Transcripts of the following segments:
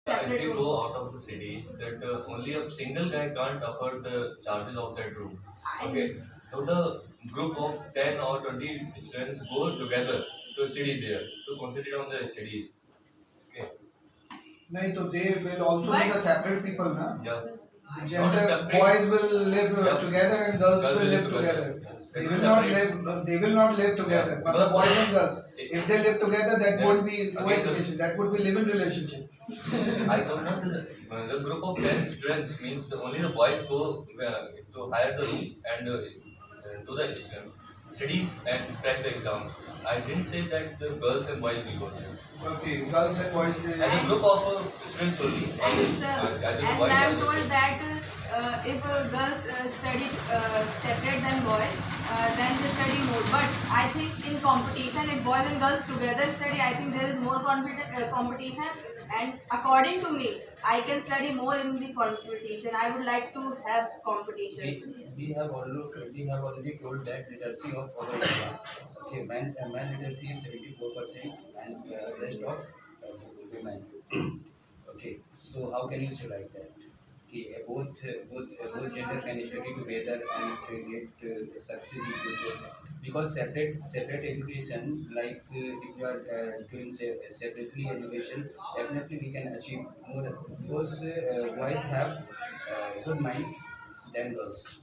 If you go out of the cities, that only a single guy can't afford the charges of that room. Okay, so the group of 10 or 20 students go together to study there to concentrate on their studies. Okay. नहीं तो they will also be the separate people ना. Yeah. Gender boys will live together and girls will live together. Yes. They will not live. They will not live together. Yeah. But boys and girls, if they live together, that would be cohabitation. That would be live-in relationship. I don't know. The group of 10 students means only the boys go to hire the room and do the studies and crack the exams. I didn't say that the girls and boys will go there. Okay, girls and boys. And a group of students only. And as ma'am told that if girls study separate than boys, then they study more. But I think in competition, if boys and girls together study, I think there is more competition. And according to me, I can study more in the competition. I would like to have competition. We have already told that literacy of our India. Okay, man literacy is 74% and rest of women. Okay, so how can you say like that? Okay, both gender can study together and get success in future. Because separate education, like if you are doing separately education, definitely we can achieve more. Because boys have good mind than girls.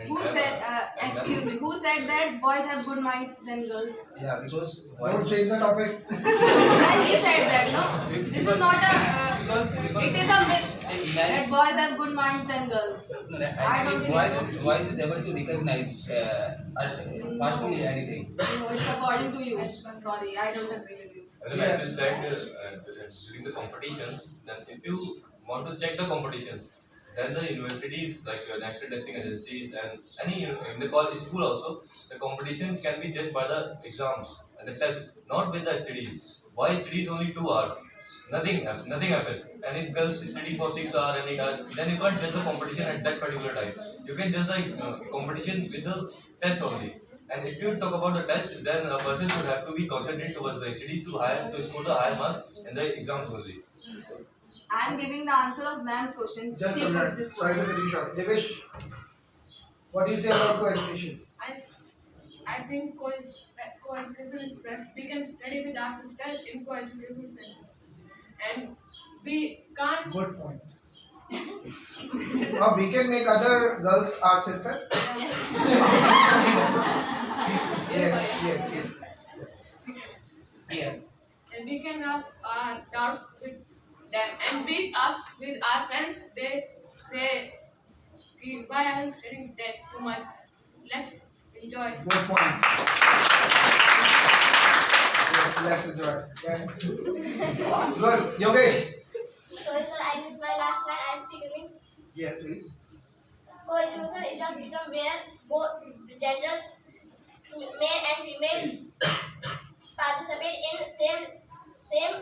Who said, excuse me, who said that boys have good minds than girls? Yeah, because Don't change the topic. And he said that, no? This is not a, it is a myth that boys have good minds than girls. I don't think so. Boys is able to recognize fastly anything. No, it's according to you. Sorry, I don't agree with you. As you said during the competitions, then if you want to check the competitions, then the universities like national testing agencies and any in the college school also, the competitions can be judged by the exams and the test, not with the studies. Boys studies only 2 hours. Nothing happens. And if girls study for 6 hours and 8 hours, then you can't judge the competition at that particular time. You can judge the competition with the test only. And if you talk about the test, then a person should have to be concentrated towards the studies to score the higher marks in the exams only. I am giving the answer of ma'am's question. Just She a put minute. this Sorry to cut you short. Devesh, what do you say about co-education? I think co-education is best. We can study with our sisters in co-education center. And we can't. Good point. We can make other girls our sister. Yes. Yeah. And we can ask our doubts with them. And we ask with our friends, they say, why are you studying that too much? Let's enjoy. Good point. Yes, let's enjoy. Yeah. Good. Yogesh. Sorry, sir, I missed my last line. I speak again. Yeah, please. Co-education is a system where both genders, male and female, participate in same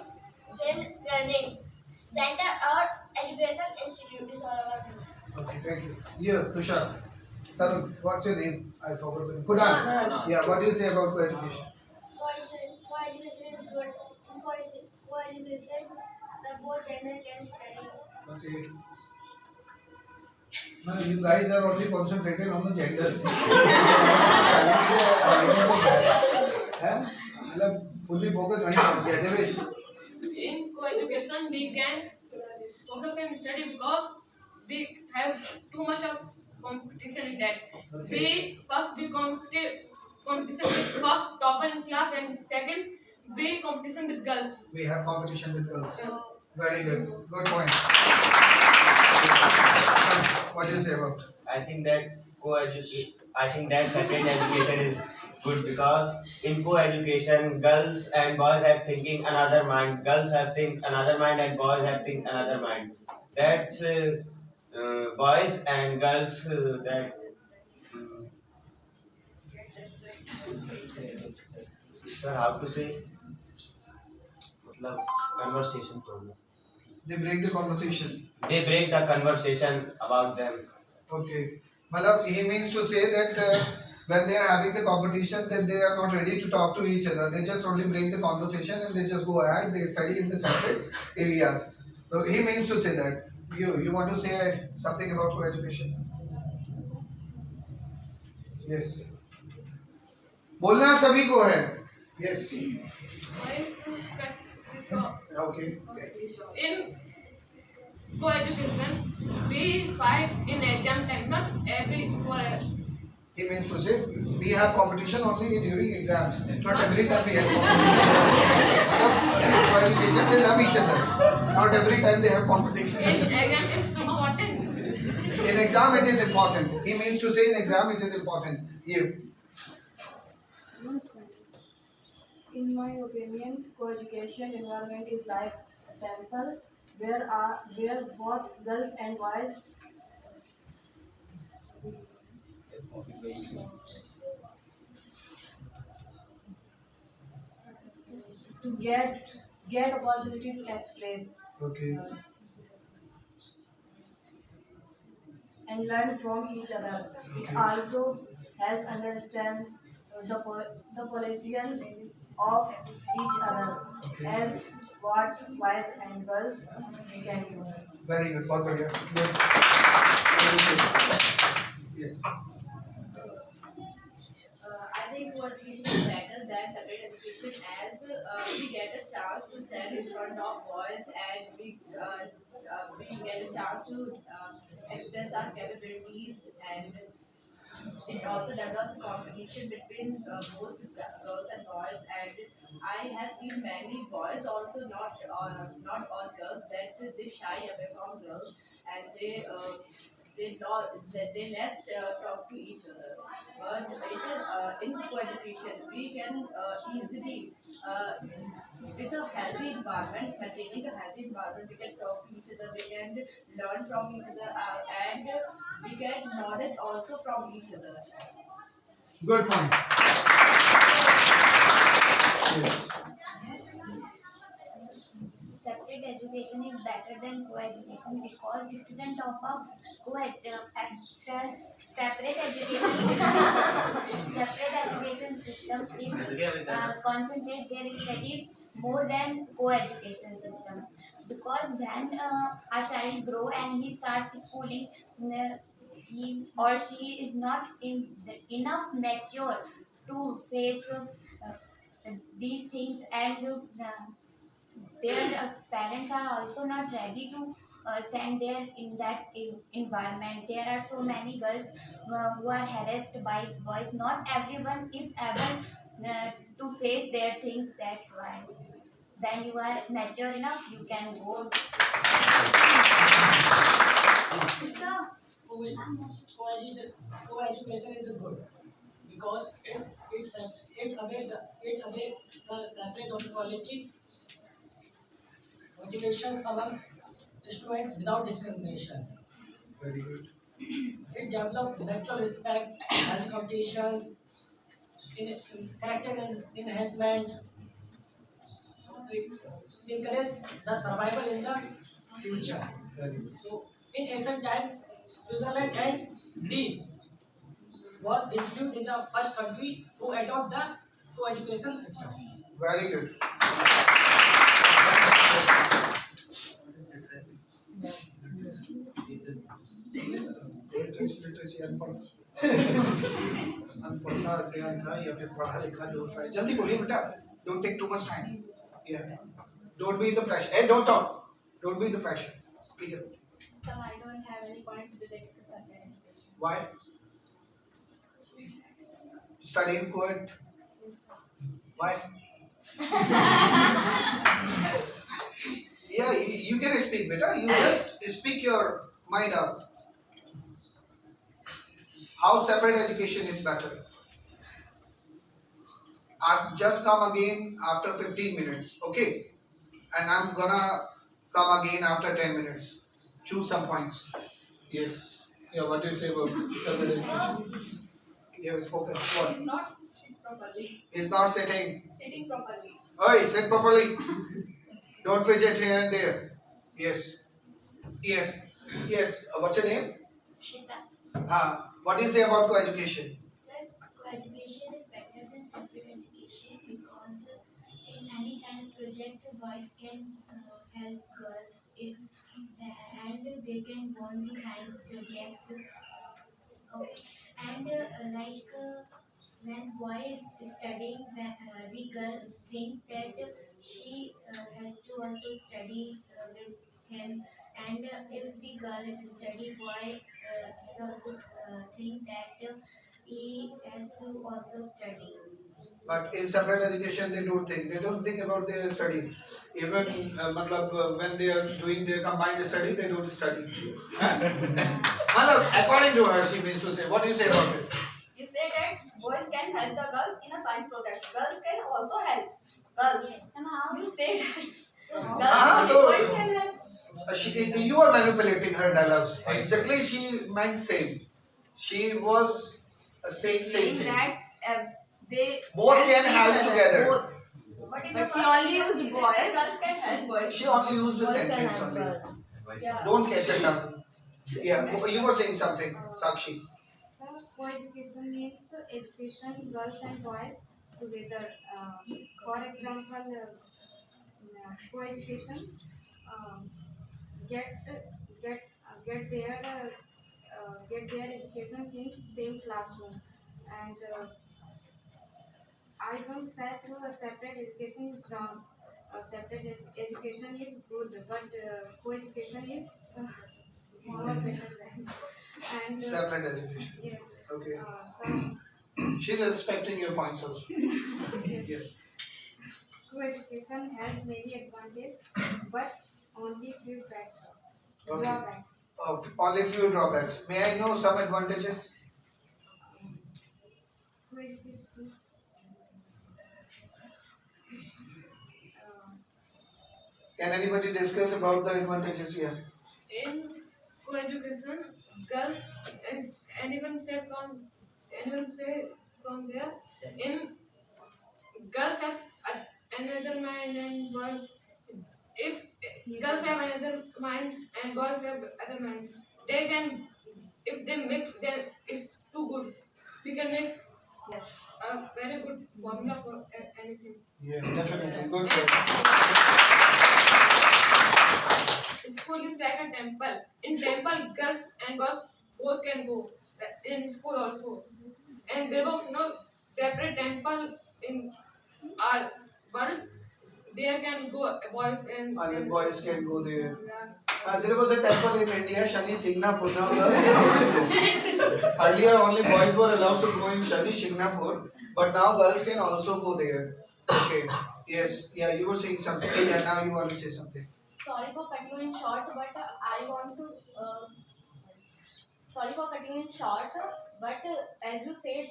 learning center or education institute. Is all about it. Okay, thank you. Yeah, Tushar. Tarun, what's your name? I forgot the name. Kudan. Yeah, what do you say about co-education? Co-education is good. In co-education, the both gender can study. Okay. Now you guys are only concentrated on the gender. मतलब fully focus नहीं कर पाए Devesh. In co-education, we can focus on study because we have too much of competition in that. We first be competition with first topper in class and second be competition with girls. We have competition with girls. Very good. Good point. What do you say about? I think that separate education is good because in co-education, girls and boys have thinking another mind. Girls have think another mind and boys have think another mind. That's boys and girls that. Sir, how to say? मतलब conversation problem. They break the conversation. They break the conversation about them. Okay. मतलब he means to say that when they are having the competition, then they are not ready to talk to each other. They just only bring the conversation and they just go ahead. They study in the separate areas. So he means to say that. You want to say something about co-education? Yes. बोलना सभी को है. Yes. Point to practice of Okay. in co-education, we fight in exam time, not every for He means to say we have competition only during exams. Not every time we have competition. In co-education they love each other. Not every time they have competition. in exam is important. In exam it is important. He means to say in exam it is important. You. In my opinion, co-education environment is like a temple where both girls and boys to get opportunity to express Okay. and learn from each other. It Okay. also helps understand the potential of each other Okay. as what boys and girls can do. Very good. बहुत बढ़िया. Good. Very good. Yes. I think co-education is better than separate education as we get a chance to stand in front of boys and we get a chance to express our capabilities, and it also develops competition between both girls and boys. And I have seen many boys also, not all girls, that they shy away from girls and they less talk to each other. But in co-education, we can easily, with a healthy environment, maintaining a healthy environment, we can talk to each other, we can learn from each other, and we get knowledge also from each other. Good point. Yes. Separate education is better than co-education because the student of a separate education system is concentrate their study more than co-education system, because when a child grow and he start schooling, he or she is not enough mature to face these things, and their parents are also not ready to send there in that environment. There are so many girls who are harassed by boys. Not everyone is able to face their things. That's why when you are mature enough, you can go. Co-education is good because it away the separate of quality motivations among students without discriminations. Very good. It develops mutual respect, healthy competitions, in character and enhancement. It encourages the survival in the future. Very good. So, in ancient times, Switzerland and Greece was included in the first country to adopt the co-education system. Very good. Literacy अनपढ़ता ज्ञान था या फिर पढ़ा लिखा जो होता है. जल्दी बोलिए बेटा. Don't take too much time. Yeah. Don't be in the pressure. Hey, don't talk. Don't be in the pressure. Speak it. So I don't have any point related to separate education. Why? Studying co-ed. Why? Yeah, you can speak, beta. You just speak your mind out. How separate education is better? I've just come again after 15 minutes, okay? And I'm gonna come again after 10 minutes. Choose some points. Yes. Yeah, what do you say about separate education? You have spoken. What? It's not sit properly. Is not sitting. Sitting properly. Oi, sit properly. Don't fidget here and there. Yes. Yes. Yes. What's your name? Shita. What do you say about co-education? Sir, co-education is better than separate education because in any science project, boys can help girls if, and they can won the science project. Okay. And when boy is studying, the girl think that she has to also study with him, and if the girl is study, boy he also think that he has to also study. But in separate education, they don't think. They don't think about their studies. Even when they are doing their combined study, they don't study. According to her, she means to say. What do you say about it? You say that boys can help the girls in a science project. Girls can also help. Girls. And how? You say that. So, Boys can help. you are manipulating her dialogues. Exactly, she meant same. She was saying same Saying thing. that they Both can each help other, together. both. But, in But the she first only used sentence, boys. Girls can help boys. She only used a sentence only. Yeah. Don't catch it up. Yeah, you were saying something, Sakshi. So, co-education means education girls and boys together. For example, co-education get get get their education in same classroom, and I don't say to a separate education is wrong. Separate education is good, but co-education is more better than. And Separate education. yeah. Okay. So She's respecting your points also. Yes. co-education has many advantages, but only few Okay. drawbacks. Only few drawbacks. May I know some advantages? Co-education. Can anybody discuss about the advantages here? In co-education, girls and anyone say from there, in girls have another mind and boys, if girls have another minds and boys have other minds, they can, if they mix, then it's too good. We can make a very good formula for anything. Yeah, definitely. Good. School is like a temple. In temple, girls and boys both can go. In school also. And there was no separate temple in our world. There can go boys and Boys can go there. Yeah. There was a temple in India, Shani Shingnapur. Now girls can also go. Earlier only boys were allowed to go in Shani Shingnapur, but now girls can also go there. Okay. Yes. Yeah, you were saying something. Yeah, now you want to say something. Sorry for cutting you in short, but I want to. Sorry for cutting you in short, but as you said,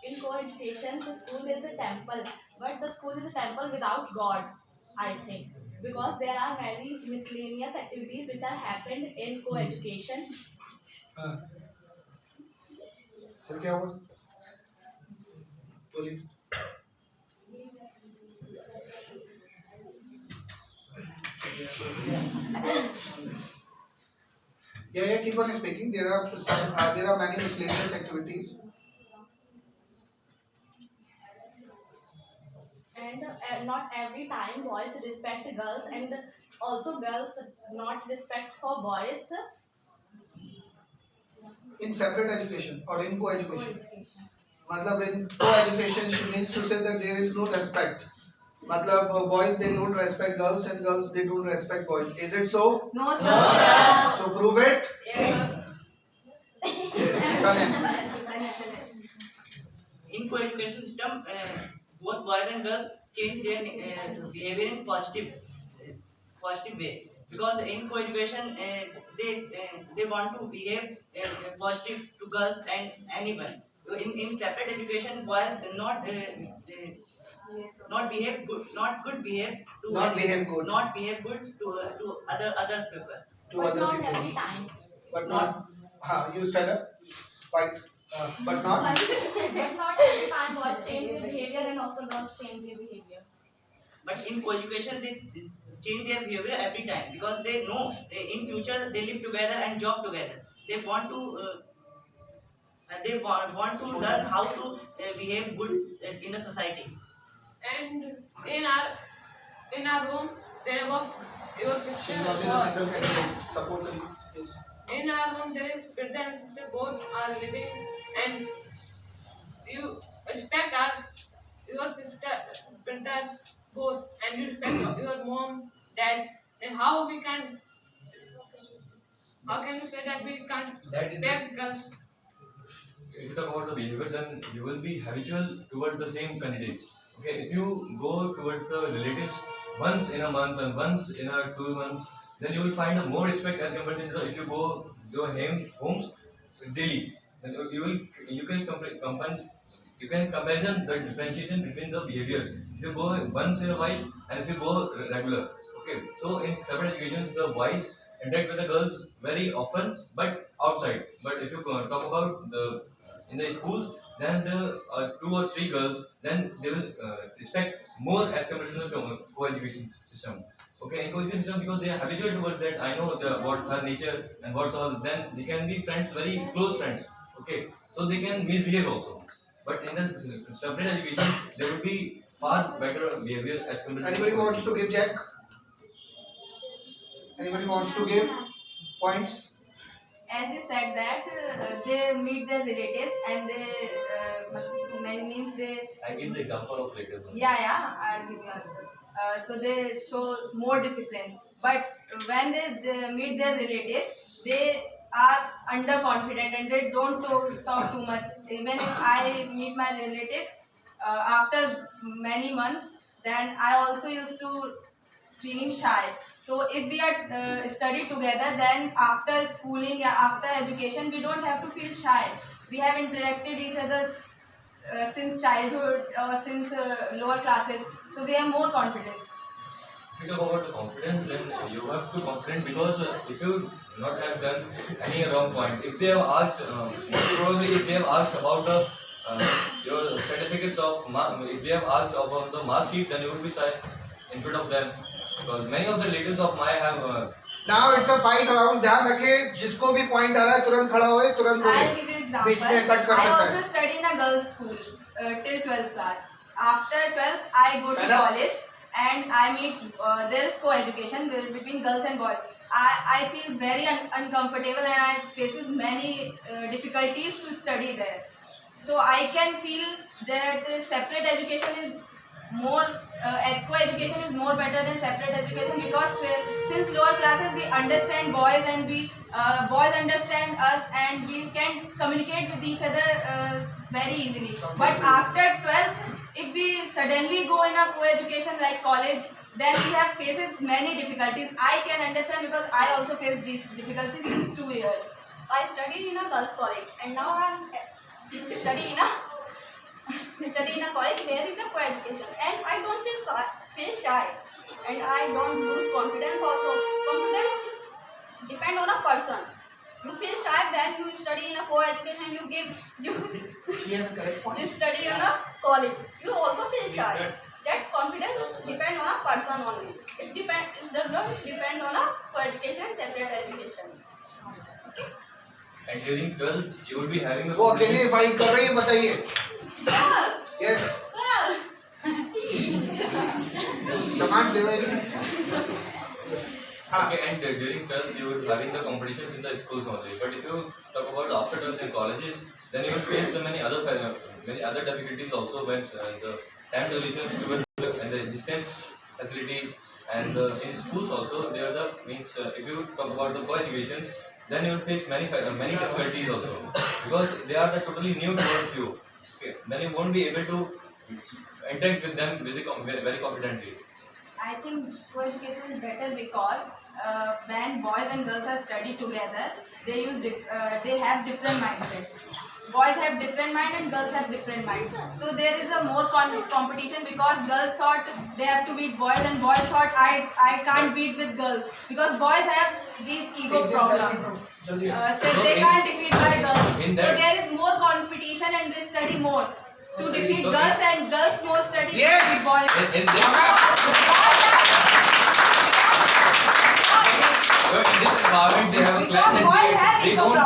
in co-education, the school is a temple, but the school is a temple without God, I think, because there are many miscellaneous activities which are happened in co-education. फिर क्या हुआ? बोलिए. Yeah, keep on speaking. There are many miscellaneous activities. And not every time boys respect girls, and also girls not respect for boys. In separate education or in co-education. मतलब in co-education she means to say that there is no respect. मतलब boys they don't respect girls and girls they don't respect boys. Is it so? No, sir. So prove it. Yes. Yes. Kanan. In co-education system, both boys and girls change their behavior in positive way, because in co-education they want to behave positive to girls and anyone. In separate education, boys not behave good, not good behave to Not behave good. not behave good to other people. To But other not people. every time. But not. You stand up. Fight. But not. But not every time boys change their behavior and also girls change their behavior. But in co-education, they change their behavior every time, because they know in future they live together and job together. They want to they want to learn how to behave good in the society. And in our home, there was your sister. She's only the single candidate. Support her. Yes. In our home, there is brother and sister both are living, and you respect your sister, brother both, and you respect your mom, dad. And how can you say that we can't respect girls? If you talk about the behavior, then you will be habitual towards the same candidates. Okay, if you go towards the relatives once in a month and once in a 2 months, then you will find a more respect as compared to if you go to homes daily. Then you can comparison the differentiation between the behaviors. If you go once in a while and if you go regular. Okay, so in separate educations, the boys interact with the girls very often, but outside. But if you talk about in the schools, then the 2 or 3 girls, then they will respect more as compared to the co-education system. Okay, in co-education system, because they are habitual towards that, I know what's her nature and what's all, then they can be friends, very close friends. Okay, so they can misbehave also. But in the separate education, there would be far better behavior as compared to. Anybody wants to give check? Anybody wants to give points? As you said that they meet their relatives and means they. I give the example of relatives. Yeah, I'll give you answer. So they show more discipline, but when they meet their relatives, they are underconfident and they don't talk too much. Even if I meet my relatives after many months, then I also used to feeling shy. So if we are study together, then after schooling, after education, we don't have to feel shy. We have interacted each other since childhood or since lower classes, so we have more confidence. If you talk about the confidence, then you have to confident because if you not have done any wrong point, if they have asked, probably if they have asked about the your certificates of if they have asked about the mark sheet, then you would be shy in front of them. Because many of the relatives of mine have. Now it's a fight round. ध्यान रखें जिसको भी point आ रहा है तुरंत खड़ा होए तुरंत बोले. I'll give you example. बीच में कट कर I सकता also है. study in a girls' school till 12th class. After 12th, I go to college and I meet there is co-education between girls and boys. I feel very uncomfortable and I faces many difficulties to study there. So I can feel that separate education is more co-education is more better than separate education because since lower classes we understand boys and boys understand us and we can communicate with each other very easily. But after 12th, if we suddenly go in a co-education like college, then we have faces many difficulties. I can understand because I also face these difficulties since 2 years. I studied in a girls' college and now I am studying in a college where is a co-education and I don't feel shy and I don't lose confidence also. Confidence is depend on a person. You feel shy when you study in a co-education and you study in a college. You also feel shy. That confidence depend on a person only. It does not depend on a co-education, separate education. And during 12th, you will be having a. वो अकेले fight कर रही है बताइए. Sir. Yes. Sir. Demand Devari. Okay, and during 12th, you will be having the competitions in the schools only. But if you talk about after 12th in colleges, then you will face many other difficulties also when the time durations towards and the distance facilities and in schools also there are the means if you talk about the co-educations, then you will face many difficulties also because they are the totally new towards you. Okay, then you won't be able to interact with them very confidently. I think co-education is better because when boys and girls are studied together, they have different mindset. Boys have different mind and girls have different minds. So there is a more competition because girls thought they have to beat boys and boys thought I can't beat with girls because boys have these ego problems. So they can't defeat by girls. So there is more competition and they study more to defeat girls and girls more study to defeat boys. So in this environment, they have a class and they don't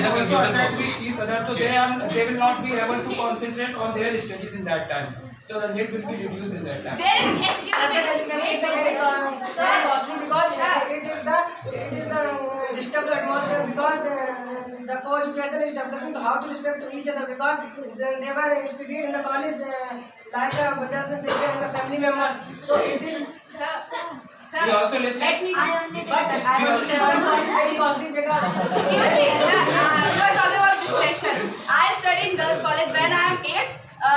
guys also confusions attach also. with each other, so they will not be able to concentrate on their studies in that time. So the need will be reduced in that time. There is, excuse me, Very costly because it is the disturbed atmosphere because the co-education is developing to how to respect to each other because they were studied in the college like brothers and sisters and the family members. So it is. Sir, We also listen. let me. But very costly because. Excuse me, sir. You are talking about distraction. I studied in girls' college when I am 8.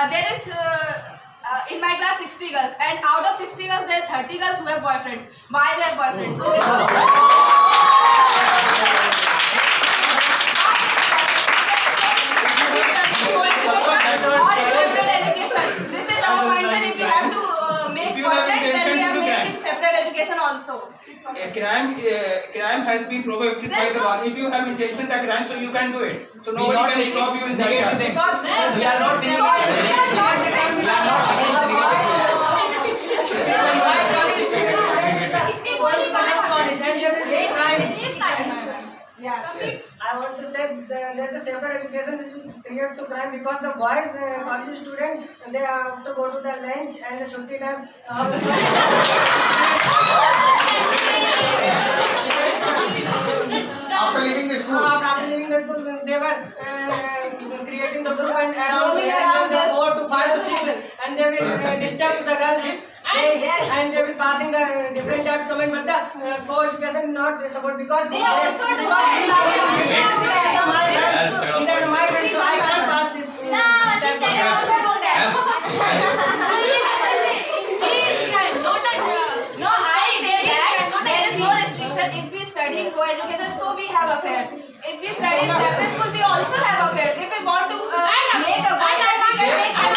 There is. In my class 60 girls, and out of 60 girls there are 30 girls who have boyfriends. Why they have boyfriends? Or separate education. This is our mindset. If we have to make boyfriends, then we are making separate education also. Crime has been prohibited by the law. If you have intention that crime, so you can do it. So nobody can stop you in that. We are not I want to say that the separate education will create to crime because the boys college student they have to go to the lunch and the chutti time. After leaving the school. After leaving the school, they were creating the group and around the 4 to 5 to 6, and they will disturb the girls. And they will passing the different types comment, but the co-education not support because They also do these are my friends, so I can't pass this. They also do that. No, I say that there is no restriction. If we study in co-education, so we have affairs. If we study in separate school, we also have affairs. If we want to make a boyfriend, we can make a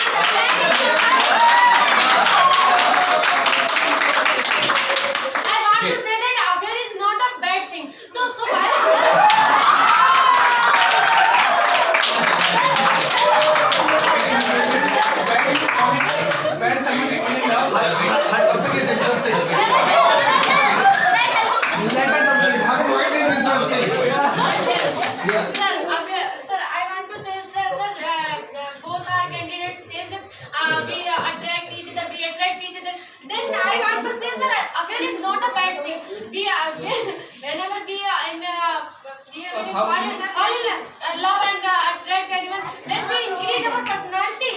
I want to say that affair is not a bad thing. So why? When someone is in love, Her topic is interesting. Let her complete. Her point is interesting. Yeah. Sir, I want to say, sir, both our candidates says that we attract each other, we attract each other. Then I want to say, sir, affair is not a bad thing. Whenever we fall in love and attract anyone, then we increase our personality.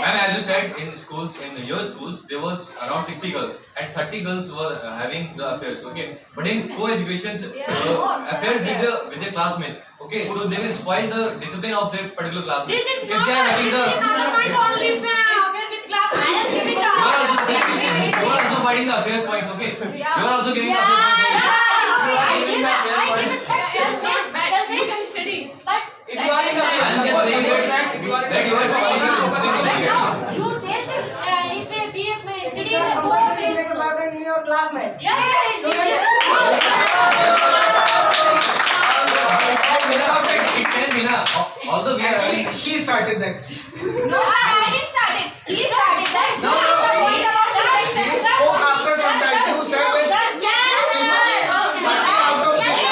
Ma'am, as you said, in schools, in your schools, there was around 60 girls and 30 girls were having the affairs. Okay, but in co-education, affairs with their classmates. Okay, so they will spoil the discipline of their particular classmates. This is If not they are having the, only affair with class. you are also fighting the affairs points. Okay, you are also giving the affairs points. You can study, but if you are in a I'm just saying that you are spoiling the discipline of the class. you say if we study in the Compulsory to make a boyfriend in your classmate. It can be na. Although we are Actually, having. she started that. No, I didn't start it. He started that. No, She spoke after some time. You said that 30 out of 60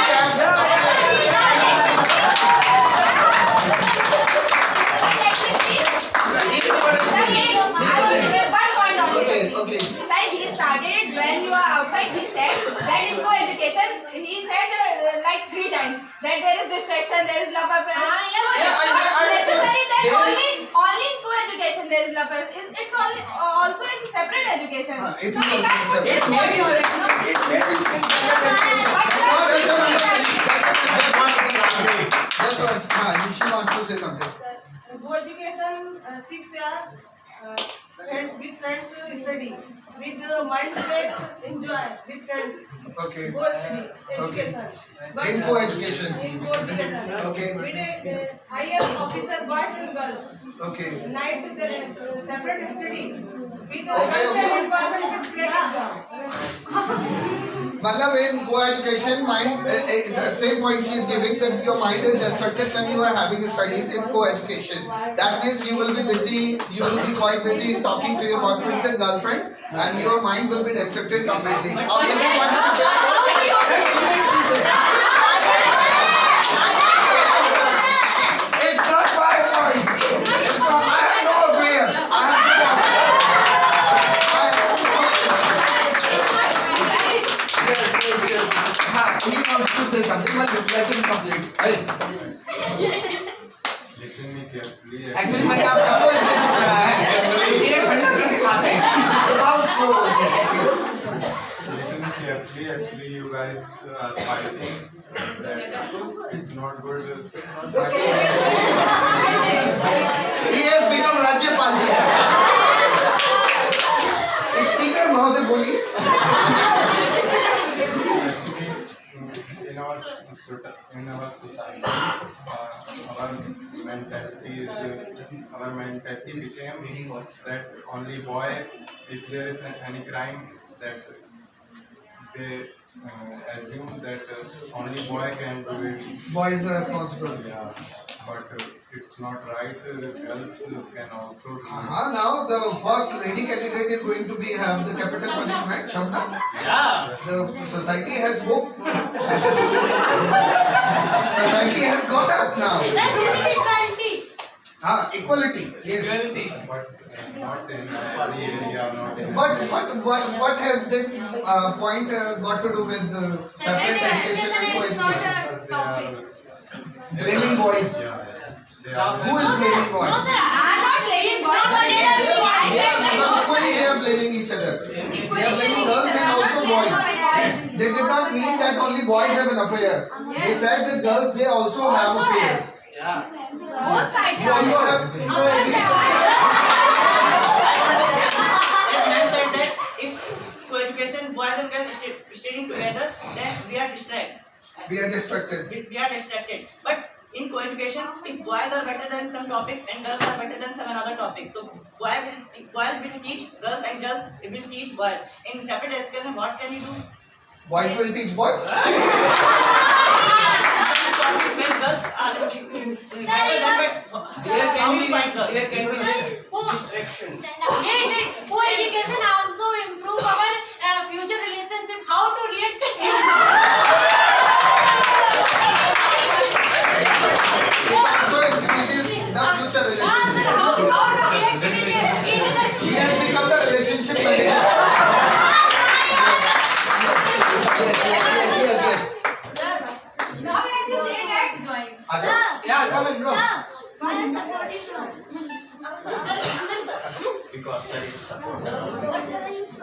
Okay. Besides, he started it when you are outside. He said that in co-education, he said like 3 times that there is distraction, there is love affair. So it's not necessary that only in co-education there is love affair. It's only also in separate education. It's So we can't put separate. this point on it, no? She wants to say something. Co-education 6 years friends with friends study with mind space enjoy with friends. Okay. Go study education. In co-education. In co-education. Okay. With IS officer boys and girls. Okay. Night separate study with Okay, girlfriend and boyfriend with great exam. Matlab in co-education, mind, the same point she is giving that your mind is distracted when you are having studies in co-education. That means you will be busy, you will be quite busy in talking to your boyfriends and girlfriends, and your mind will be distracted completely. Obviously, what it's not my point. It's not. I have no fear. I have no. He wants to say something. Let him complete. Listen me carefully. Actually, मैंने आप सबको इसलिए सुना है। ये खंड से दिखाते हैं। How slow बोलते हैं। Listen me carefully. Actually, you guys are fighting. That it's not good. He has become Rajyapal. Speaker महोदय बोलिए। In our society, our mentality became that only boy, if there is any crime, that they assume that only boy can do it. Boy is the responsible. Yeah, but it's not right. Girls can also do it. Now the first lady candidate is going to be have the capital punishment. Shabna. Yeah. The society has hope. Society has got up now. Equality. Yes. Equality. But not in every area, not in. What has this point got to do with separate education and co-education? Blaming boys. Who is blaming boys? No, sir, I'm not blaming boys. Equally, they are blaming each other. They are blaming girls and also boys. They did not mean that only boys have an affair. They said that girls, they also have affairs. Yeah. Both sides. You also have. Said that if co-education, boys and girls studying together, then we are distracted. We are distracted. We are distracted. But in co-education, if boys are better than some topics and girls are better than some another topic, so boys will teach girls and girls will teach boys. In separate education, what can you do? Boys will teach boys. When girls are there can be distractions. Co-education also improve our future relationship. How to react? It also increases the future relationship. She has become the relationship manager. Yes. Now we have to say that. Yeah, come in, bro. Because that is support.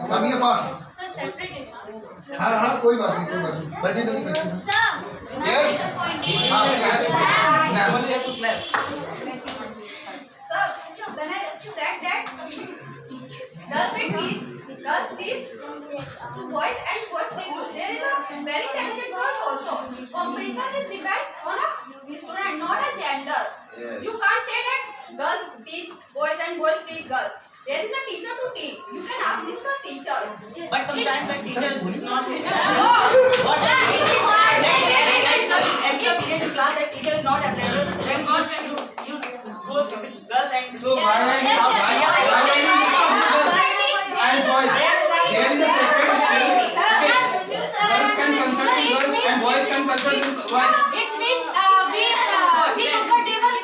Come here fast. So separate it. हाँ कोई बात नहीं बैठिए जल्दी बैठिए yes only have to clap. So when I said that girls teach to boys and boys teach to. There is a very talented girls also. Competition is depend on a student, not a gender. Yes. You can't say that girls teach boys and boys teach girls. There is a teacher to teach. You can ask him the teacher. But sometimes the teacher is not. No. What? At the period in class, the teacher is not available. Then what can you go with girls and So why and boys? There is a separate study. Girls can consult to girls and boys can consult to boys. It's been be comfortable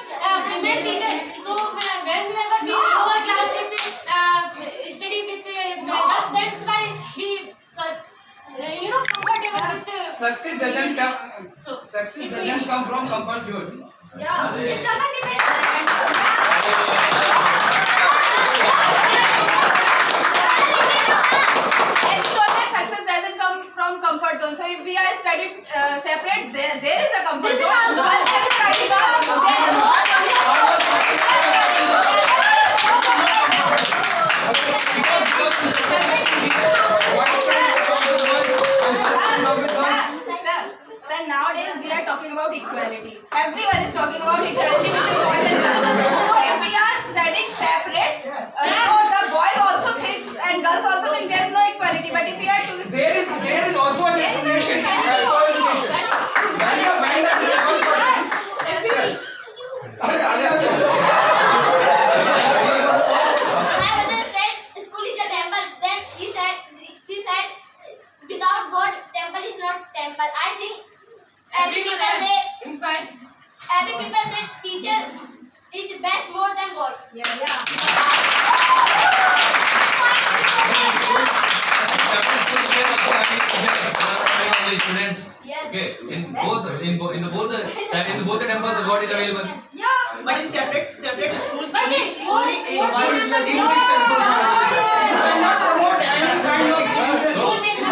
female teacher. So whenever we go our class with study with girls, that's why we comfortable with. Success doesn't come from comfort zone. Yeah, it doesn't depend. Success doesn't come from comfort zone. So if we are studied separate, there is a comfort zone. Sir, nowadays we are talking about equality. Everyone is talking about equality between boys and girls. So if we are studying separate, so the boys also think and girls also think there is no equality. But if we are there is also a happy people said teacher is best more than God. Students. Yes. Okay. In both the temples, the God is available. Yeah. But in separate schools, But only in in what one is the English temples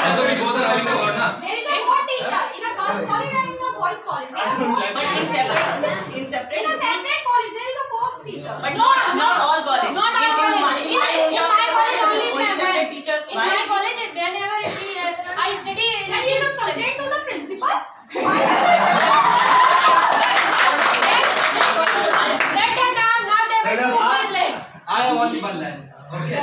Although we both are having the God, na? There is a God teacher in a girls' college and in a boys' college. There are both But in in separate a separate college, there is a both teacher. But not all college. Not all college. In my college only separate teachers. in my college, whenever I study, then you should complain to the principal. That I am not able to relate. I have only one line. Okay.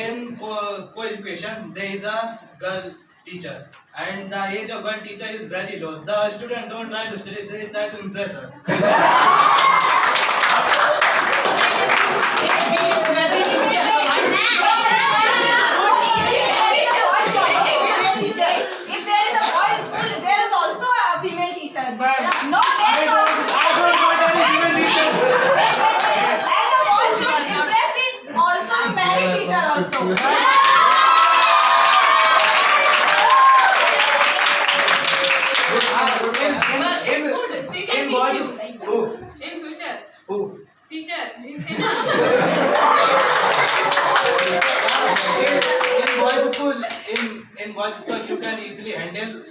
In co-education, there is a girl teacher, and the age of girl teacher is very low. The student don't try to study; they try to impress her. If there is a boys' school, there is also a female teacher. No, there is a and the boys should impress the also married teacher also. In future, teacher, In boys' school, you can easily handle.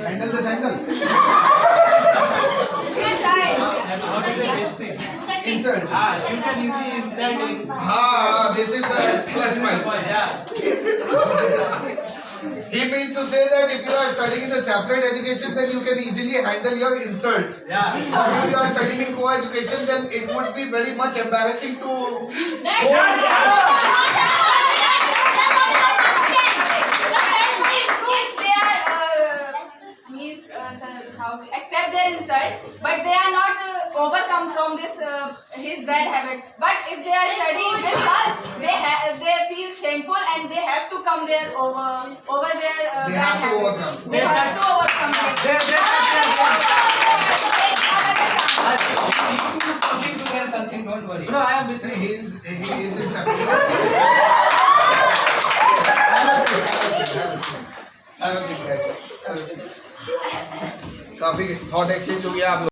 Handle the cycle. Insert. You can easily insert in. This is the plus point. Yeah. He means to say that if you are studying in the separate education, then you can easily handle your insult. Yeah. But if you are studying in co-education, then it would be very much embarrassing to. Accept their insult, but they are not overcome from this his bad habit. But if they are studying with us, they feel shameful and they have to come there over their They bad have to habit. overcome. They have to overcome Something to tell something. Don't worry. No, I am with you. He is in separate. Have a seat. काफी thought exchange हो गया आप